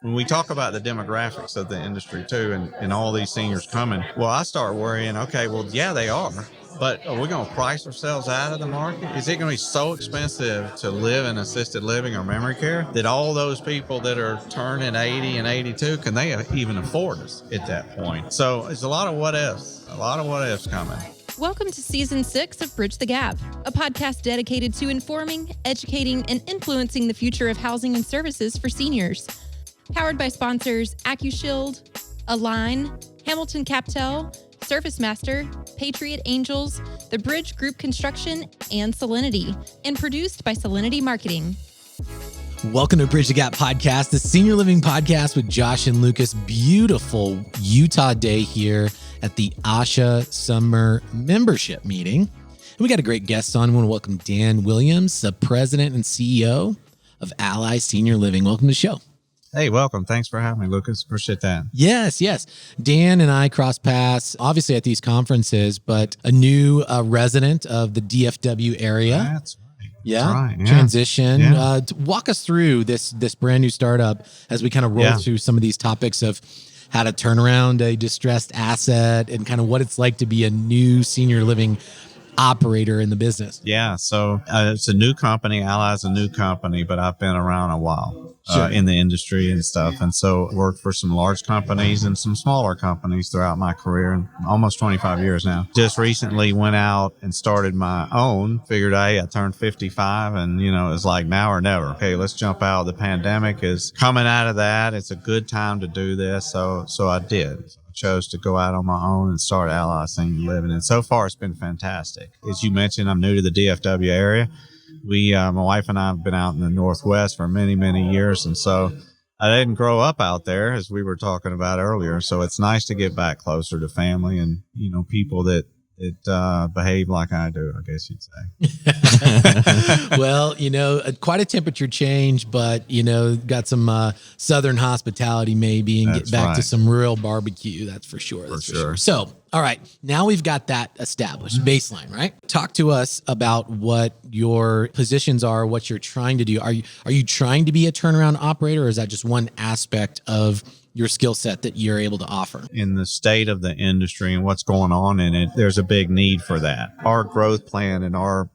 when we talk about the demographics of the industry too, and all these seniors coming, well, I start worrying, okay, well, yeah, they are. But are we going to price ourselves out of the market? Is it going to be so expensive to live in assisted living or memory care that all those people that are turning 80 and 82, can they even afford us at that point? So it's a lot of what ifs coming. Welcome to Season 6 of Bridge the Gap, a podcast dedicated to informing, educating, and influencing the future of housing and services for seniors. Powered by sponsors AccuShield, Align, Hamilton Captel, Surface Master, Patriot Angels, The Bridge Group Construction, and Solinity, and produced by Solinity Marketing. Welcome to Bridge the Gap podcast, the senior living podcast with Josh and Lucas. Beautiful Utah day here at the ASHA Summer Membership Meeting. And we got a great guest on. I want to welcome Dan Williams, the president and CEO of Ally Senior Living. Welcome to the show. Hey, welcome. Thanks for having me, Lucas. Appreciate that. Yes. Dan and I cross paths, obviously at these conferences, but a new resident of the DFW area. That's right. Yeah. Transition. Yeah. Walk us through this brand new startup as we kind of roll through some of these topics of how to turn around a distressed asset and kind of what it's like to be a new senior living operator in the business. Yeah. So it's a new company. Ally's a new company, but I've been around a while. Sure. In the industry and stuff. And so worked for some large companies and some smaller companies throughout my career, almost 25 years now. Just recently went out and started my own, figured, hey, I turned 55 and, it was like now or never. Okay, let's jump out. The pandemic is coming out of that. It's a good time to do this. So I did. I chose to go out on my own and start Ally Senior Living. And so far it's been fantastic. As you mentioned, I'm new to the DFW area. My wife and I have been out in the Northwest for many, many years. And so I didn't grow up out there, as we were talking about earlier. So it's nice to get back closer to family and, people that behave like I do, I guess you'd say. Well, quite a temperature change, but, got some Southern hospitality maybe and get back to some real barbecue. That's for sure. That's for sure. So, all right, now we've got that established baseline, right? Talk to us about what your positions are, what you're trying to do. Are you trying to be a turnaround operator, or is that just one aspect of your skill set that you're able to offer? In the state of the industry and what's going on in it, there's a big need for that. Our growth plan and our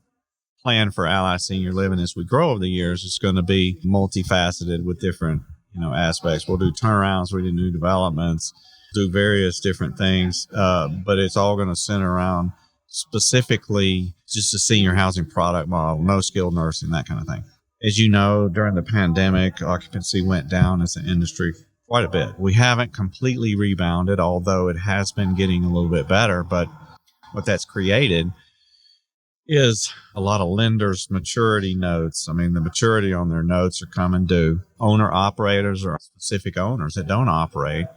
plan for Ally Senior Living as we grow over the years is going to be multifaceted with different, aspects. We'll do turnarounds, we do new developments, do various different things, but it's all going to center around specifically just a senior housing product model, no skilled nursing, that kind of thing. As you know, during the pandemic, occupancy went down as an industry quite a bit. We haven't completely rebounded, although it has been getting a little bit better. But what that's created is a lot of lenders' maturity notes. I mean, the maturity on their notes are coming due. Owner-operators or specific owners that don't operate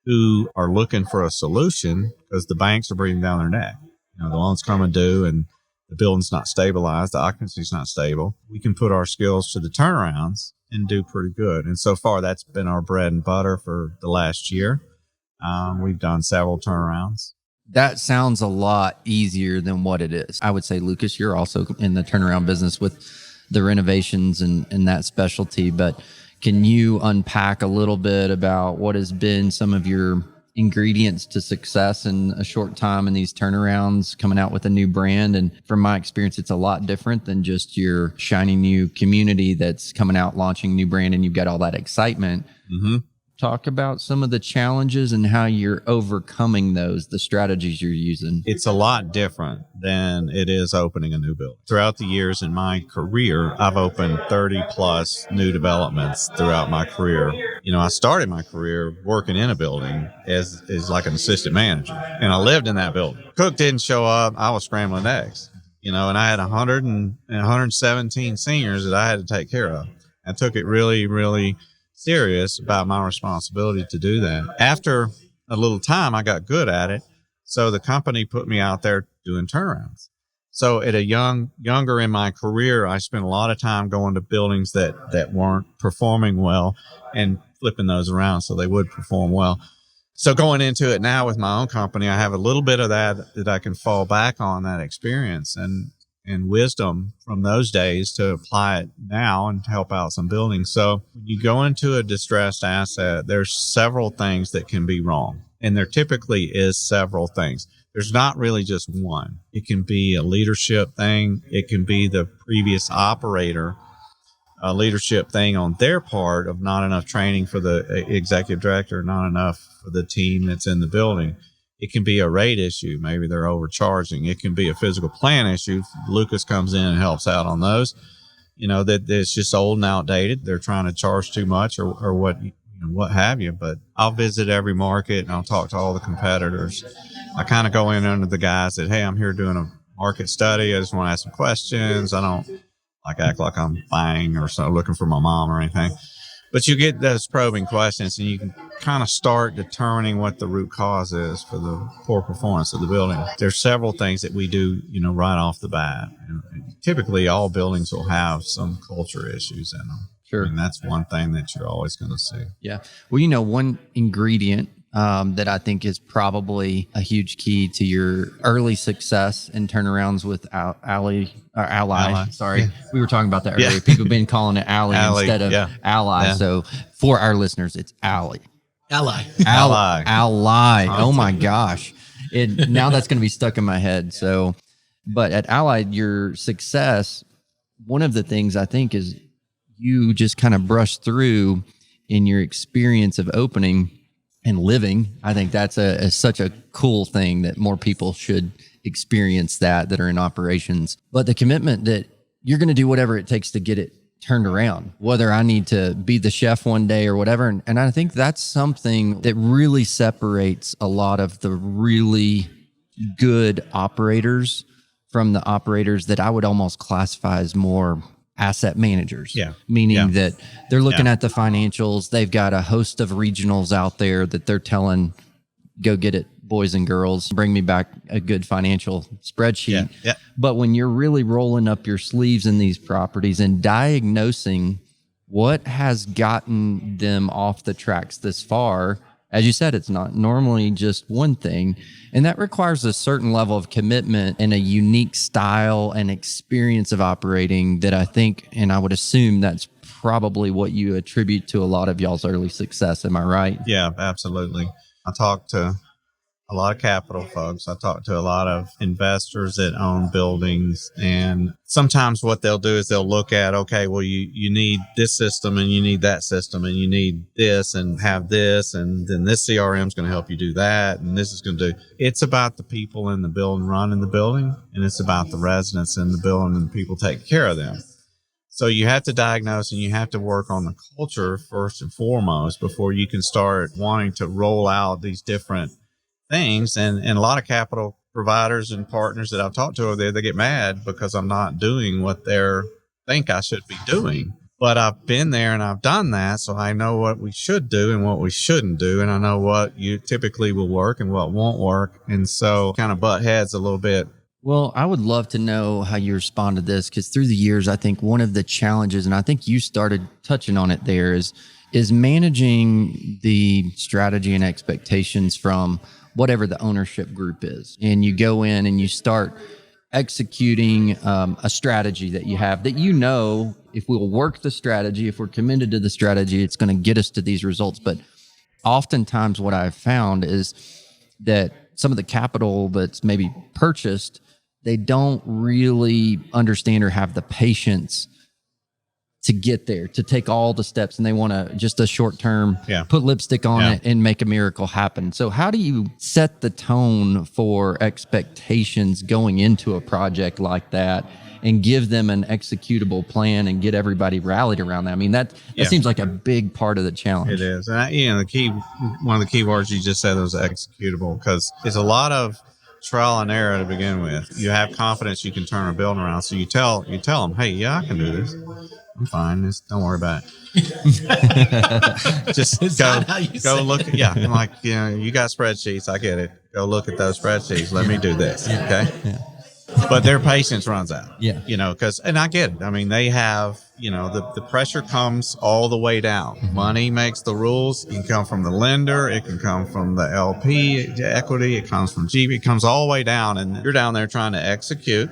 who are looking for a solution because the banks are breathing down their neck. The loan's coming due and the building's not stabilized, the occupancy's not stable. We can put our skills to the turnarounds and do pretty good. And so far, that's been our bread and butter for the last year. We've done several turnarounds. That sounds a lot easier than what it is. I would say, Lucas, you're also in the turnaround business with the renovations and that specialty. But can you unpack a little bit about what has been some of your ingredients to success in a short time in these turnarounds, coming out with a new brand? And from my experience, it's a lot different than just your shiny new community that's coming out, launching a new brand, and you've got all that excitement. Mm-hmm. Talk about some of the challenges and how you're overcoming those, the strategies you're using. It's a lot different than it is opening a new building. Throughout the years in my career, I've opened 30 plus new developments throughout my career. I started my career working in a building as like an assistant manager, and I lived in that building. Cook didn't show up. I was scrambling eggs, and I had 117 seniors that I had to take care of. I took it really, really serious about my responsibility to do that. After a little time, I got good at it. So the company put me out there doing turnarounds. So at a younger in my career, I spent a lot of time going to buildings that weren't performing well and flipping those around so they would perform well. So going into it now with my own company, I have a little bit of that I can fall back on, that experience. And and wisdom from those days to apply it now and help out some buildings. So when you go into a distressed asset, there's several things that can be wrong. And there typically is several things. There's not really just one. It can be a leadership thing. It can be the previous operator, a leadership thing on their part of not enough training for the executive director, not enough for the team that's in the building. It can be a rate issue. Maybe they're overcharging. It can be a physical plan issue. Lucas comes in and helps out on those. That it's just old and outdated. They're trying to charge too much or what have you. But I'll visit every market and I'll talk to all the competitors. I kind of go in under the guise that, hey, I'm here doing a market study. I just want to ask some questions. I don't act like I'm buying or so looking for my mom or anything. But you get those probing questions and you can kind of start determining what the root cause is for the poor performance of the building. There's several things that we do, right off the bat. Typically, all buildings will have some culture issues in them. Sure. And that's one thing that you're always going to see. Yeah. Well, one ingredient that I think is probably a huge key to your early success in turnarounds with Ally. Sorry. We were talking about that earlier. Yeah. People have been calling it Ally instead of Ally. Yeah. So for our listeners, it's Ally. Ally. Oh my gosh. Now that's going to be stuck in my head. So, but at Ally, your success, one of the things I think is you just kind of brush through in your experience of opening and living. I think that's such a cool thing that more people should experience that are in operations. But the commitment that you're going to do whatever it takes to get it turned around, whether I need to be the chef one day or whatever. And I think that's something that really separates a lot of the really good operators from the operators that I would almost classify as more asset managers, meaning that they're looking at the financials. They've got a host of regionals out there that they're telling, go get it, boys and girls, bring me back a good financial spreadsheet. But when you're really rolling up your sleeves in these properties and diagnosing what has gotten them off the tracks this far, as you said, it's not normally just one thing. And that requires a certain level of commitment and a unique style and experience of operating that I think, and I would assume that's probably what you attribute to a lot of y'all's early success. Am I right? Yeah, absolutely. I talked to a lot of capital folks. I talk to a lot of investors that own buildings. And sometimes what they'll do is they'll look at, okay, well, you need this system and you need that system and you need this and have this. And then this CRM is going to help you do that. And this is going to do. It's about the people in the building running the building. And it's about the residents in the building and the people taking care of them. So you have to diagnose and you have to work on the culture first and foremost before you can start wanting to roll out these different things. And a lot of capital providers and partners that I've talked to over there, they get mad because I'm not doing what they think I should be doing. But I've been there and I've done that, so I know what we should do and what we shouldn't do, and I know what you typically will work and what won't work. And so kind of butt heads a little bit. Well, I would love to know how you respond to this, because through the years, I think one of the challenges, and I think you started touching on it there, is managing the strategy and expectations from whatever the ownership group is. And you go in and you start executing a strategy that you have that, if we'll work the strategy, if we're committed to the strategy, it's going to get us to these results. But oftentimes what I've found is that some of the capital that's maybe purchased, they don't really understand or have the patience to get there, to take all the steps, and they want to just a short term, put lipstick on it and make a miracle happen. So how do you set the tone for expectations going into a project like that and give them an executable plan and get everybody rallied around that? I mean, that seems like a big part of the challenge. It is. And one of the key words you just said was executable, because it's a lot of trial and error to begin with. You have confidence you can turn a building around. So you tell them, hey, I can do this. I'm fine. Don't worry about it. Just go look. I'm like, you got spreadsheets. I get it. Go look at those spreadsheets. Let me do this. Okay. But their patience runs out. Yeah. And I get it. I mean, they have, the pressure comes all the way down. Money makes the rules. It can come from the lender. It can come from the LP equity. It comes from GP. It comes all the way down. And you're down there trying to execute,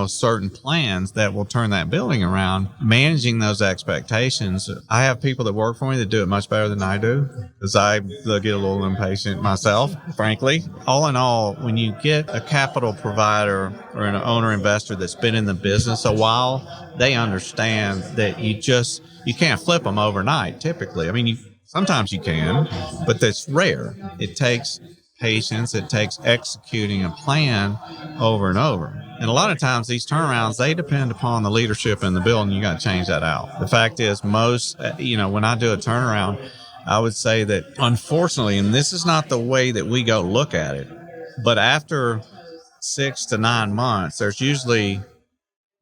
certain plans that will turn that building around, managing those expectations. I have people that work for me that do it much better than I do, because I get a little impatient myself, frankly. All in all, when you get a capital provider or an owner investor that's been in the business a while, they understand that you can't flip them overnight, typically. I mean, sometimes you can, but that's rare. It takes patience. It takes executing a plan over and over. And a lot of times these turnarounds, they depend upon the leadership in the building. You got to change that out. The fact is, most, when I do a turnaround, I would say that, unfortunately, and this is not the way that we go look at it, but after 6 to 9 months, there's usually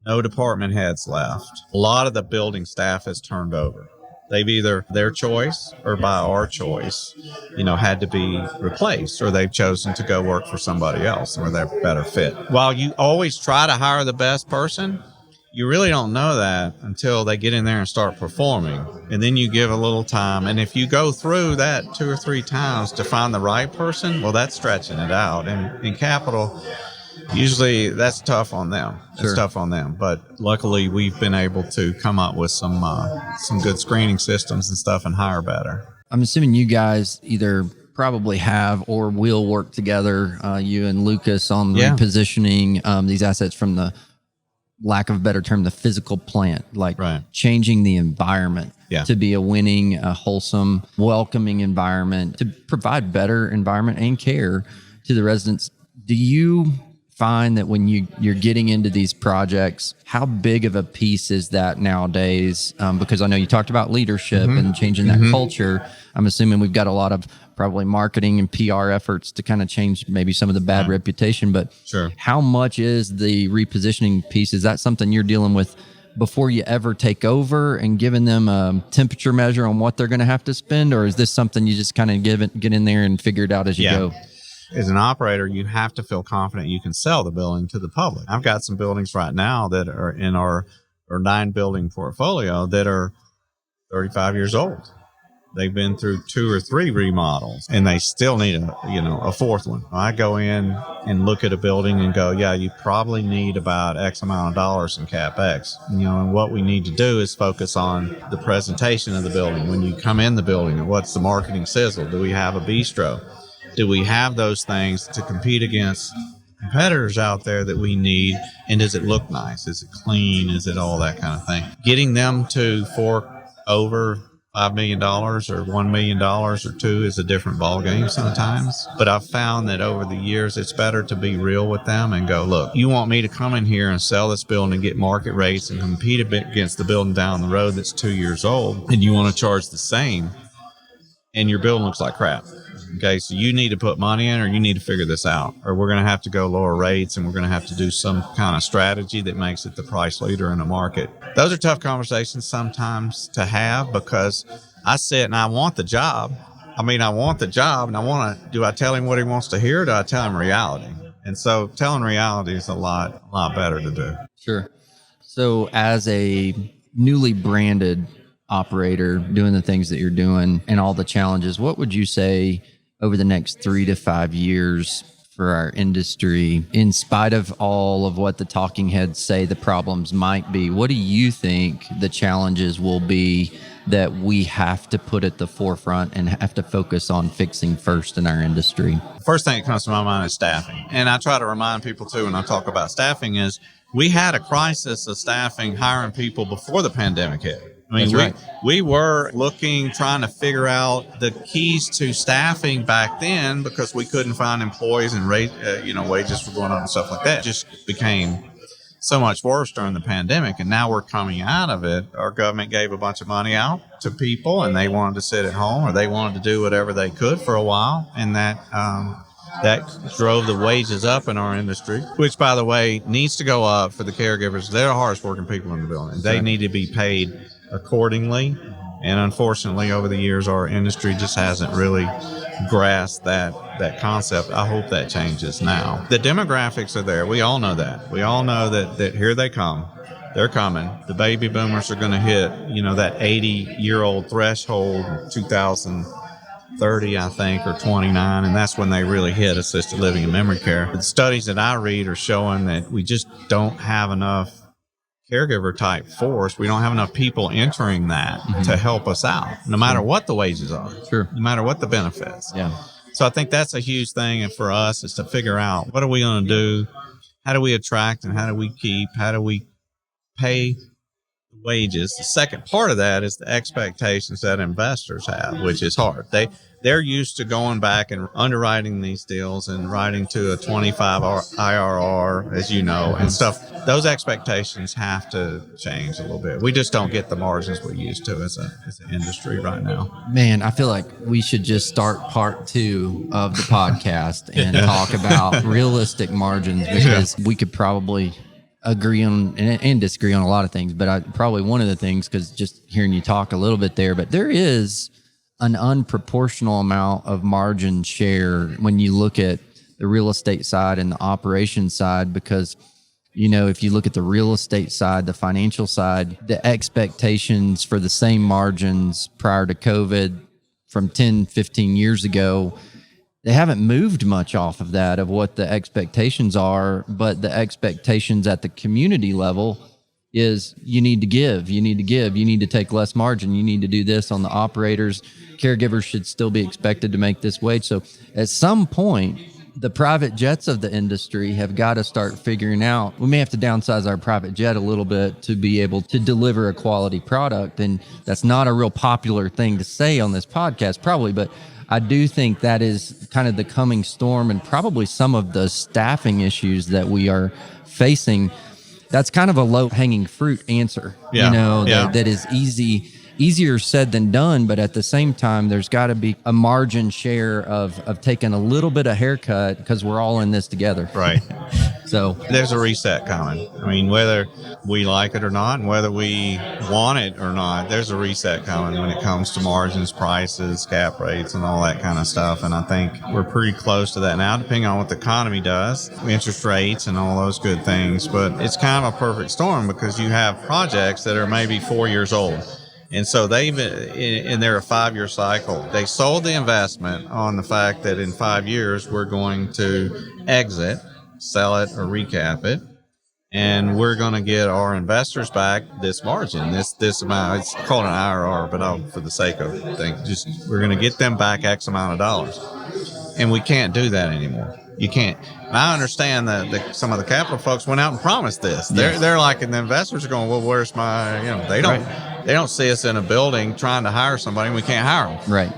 no department heads left. A lot of the building staff has turned over. They've either their choice or by our choice, had to be replaced, or they've chosen to go work for somebody else where they're better fit. While you always try to hire the best person, you really don't know that until they get in there and start performing. And then you give a little time. And if you go through that 2 or 3 times to find the right person, well, that's stretching it out. And in capital, usually that's tough on them. It's tough on them. But luckily, we've been able to come up with some good screening systems and stuff and hire better. I'm assuming you guys either probably have or will work together, you and Lucas, on repositioning these assets from the, lack of a better term, the physical plant, like changing the environment to be a winning, wholesome, welcoming environment, to provide better environment and care to the residents. Do you find that when you're getting into these projects, how big of a piece is that nowadays? Because I know you talked about leadership and changing that culture. I'm assuming we've got a lot of probably marketing and PR efforts to kind of change maybe some of the bad reputation, but how much is the repositioning piece? Is that something you're dealing with before you ever take over and giving them a temperature measure on what they're going to have to spend? Or is this something you just kind of get in there and figure it out as you go? As an operator, you have to feel confident you can sell the building to the public. I've got some buildings right now that are in our 9-building portfolio that are 35 years old. They've been through 2 or 3 remodels, and they still need a 4th one. I go in and look at a building and go, you probably need about X amount of dollars in CapEx. And what we need to do is focus on the presentation of the building. When you come in the building, what's the marketing sizzle? Do we have a bistro? Do we have those things to compete against competitors out there that we need? And does it look nice? Is it clean? Is it all that kind of thing? Getting them to fork over $5 million or $1 million or $2 million is a different ballgame sometimes. But I've found that over the years, it's better to be real with them and go, look, you want me to come in here and sell this building and get market rates and compete a bit against the building down the road that's 2 years old, and you want to charge the same, and your building looks like crap. Okay, so you need to put money in, or you need to figure this out, or we're going to have to go lower rates, and we're going to have to do some kind of strategy that makes it the price leader in the market. Those are tough conversations sometimes to have, because I sit and I want the job. I want the job, and do I tell him what he wants to hear, or do I tell him reality? And so telling reality is a lot better to do. Sure. So as a newly branded operator, doing the things that you're doing and all the challenges, what would you say over the next 3 to 5 years for our industry, in spite of all of what the talking heads say the problems might be? What do you think the challenges will be that we have to put at the forefront and have to focus on fixing first in our industry? First thing that comes to my mind is staffing. And I try to remind people too, when I talk about staffing, is we had a crisis of staffing, hiring people before the pandemic hit. We were trying to figure out the keys to staffing back then, because we couldn't find employees, and wages were going up and stuff like that. It just became so much worse during the pandemic. And now we're coming out of it. Our government gave a bunch of money out to people, and they wanted to sit at home, or they wanted to do whatever they could for a while. And that drove the wages up in our industry, which, by the way, needs to go up for the caregivers. They're the hardest working people in the building. They need to be paid accordingly. And unfortunately, over the years, our industry just hasn't really grasped that concept. I hope that changes now. The demographics are there. We all know that. We all know that here they come. They're coming. The baby boomers are going to hit, that 80-year-old threshold, 2030, I think, or 29, and that's when they really hit assisted living and memory care. The studies that I read are showing that we just don't have enough caregiver type force. We don't have enough people entering that to help us out, no matter what the wages are, no matter what the benefits. Yeah. So I think that's a huge thing, and for us is to figure out, what are we going to do? How do we attract and how do we keep? How do we pay wages? The second part of that is the expectations that investors have, which is hard. They're used to going back and underwriting these deals and writing to a 25 IRR, as you know, and stuff. Those expectations have to change a little bit. We just don't get the margins we used to as an industry right now. Man, I feel like we should just start part 2 of the podcast and talk about realistic margins, because we could probably agree on and disagree on a lot of things, but probably one of the things, because just hearing you talk a little bit there, but there is an unproportional amount of margin share when you look at the real estate side and the operation side, because if you look at the real estate side, the financial side, the expectations for the same margins prior to COVID from 10, 15 years ago, they haven't moved much off of that, of what the expectations are, but the expectations at the community level is you need to give, you need to take less margin, you need to do this on the operators. Caregivers should still be expected to make this wage. So at some point, the private jets of the industry have got to start figuring out, we may have to downsize our private jet a little bit to be able to deliver a quality product. And that's not a real popular thing to say on this podcast, probably, but I do think that is kind of the coming storm, and probably some of the staffing issues that we are facing. That's kind of a low-hanging fruit answer, that is easier said than done. But at the same time, there's got to be a margin share of taking a little bit of haircut, because we're all in this together. Right. So there's a reset coming. I mean, whether we like it or not, and whether we want it or not, there's a reset coming when it comes to margins, prices, cap rates, and all that kind of stuff. And I think we're pretty close to that now, depending on what the economy does, interest rates and all those good things. But it's kind of a perfect storm, because you have projects that are maybe 4 years old. And so they're a 5-year cycle. They sold the investment on the fact that in 5 years, we're going to exit, sell it or recap it, and we're going to get our investors back this margin, this amount. It's called an IRR, but for the sake of things, we're going to get them back X amount of dollars. And we can't do that anymore. You can't. And I understand that some of the capital folks went out and promised this. They're like, and the investors are going, well, where's my, they don't see us in a building trying to hire somebody, and we can't hire them. Right.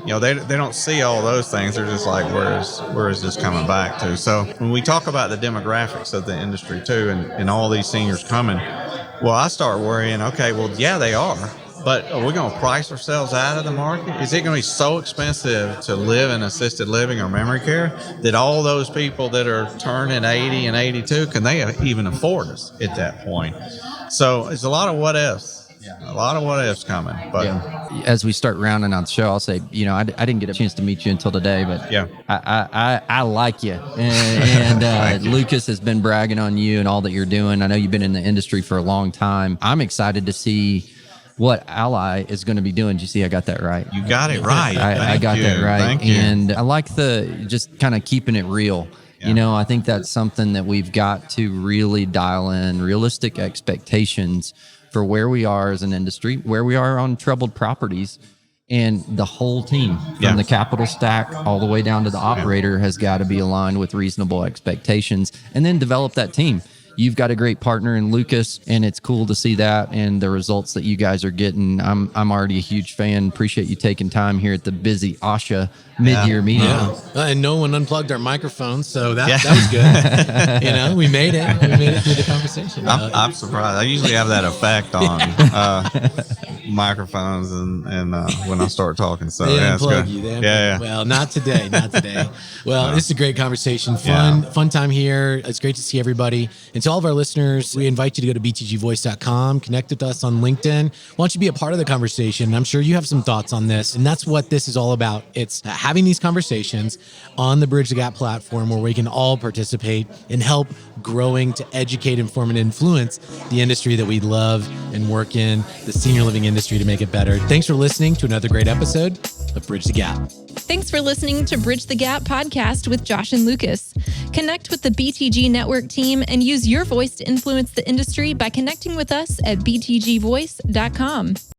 They don't see all those things. They're just like, where is this coming back to? So when we talk about the demographics of the industry too, and all these seniors coming, well, I start worrying, okay, well, yeah, they are. But are we going to price ourselves out of the market? Is it going to be so expensive to live in assisted living or memory care that all those people that are turning 80 and 82, can they even afford us at that point? So it's a lot of what ifs. A lot of what ifs coming. But as we start rounding out the show, I'll say, I didn't get a chance to meet you until today, but I like you. And you. Lucas has been bragging on you and all that you're doing. I know you've been in the industry for a long time. I'm excited to see what Ally is going to be doing. Did you see I got that right? You got it right. I got that right. Thank you. And I like the just kind of keeping it real. Yeah. I think that's something that we've got to really dial in, realistic expectations for where we are as an industry, where we are on troubled properties, and the whole team from the capital stack all the way down to the operator has got to be aligned with reasonable expectations, and then develop that team. You've got a great partner in Lucas, and it's cool to see that and the results that you guys are getting. I'm already a huge fan. Appreciate you taking time here at the busy ASHA Mid-Year Meeting. And no one unplugged our microphones, so that was good. We made it. We made it through the conversation. I'm surprised. I usually have that effect on, microphones and when I start talking. So they yeah, unplug you. Yeah. Well, not today. Not today. Well, this is a great conversation. Fun time here. It's great to see everybody. And to all of our listeners, we invite you to go to btgvoice.com, connect with us on LinkedIn. Why don't you be a part of the conversation? I'm sure you have some thoughts on this, and that's what this is all about. It's having these conversations on the Bridge the Gap platform where we can all participate and help growing to educate, inform, and influence the industry that we love and work in, the senior living industry, to make it better. Thanks for listening to another great episode of Bridge the Gap. Thanks for listening to Bridge the Gap podcast with Josh and Lucas. Connect with the BTG Network team and use your voice to influence the industry by connecting with us at btgvoice.com.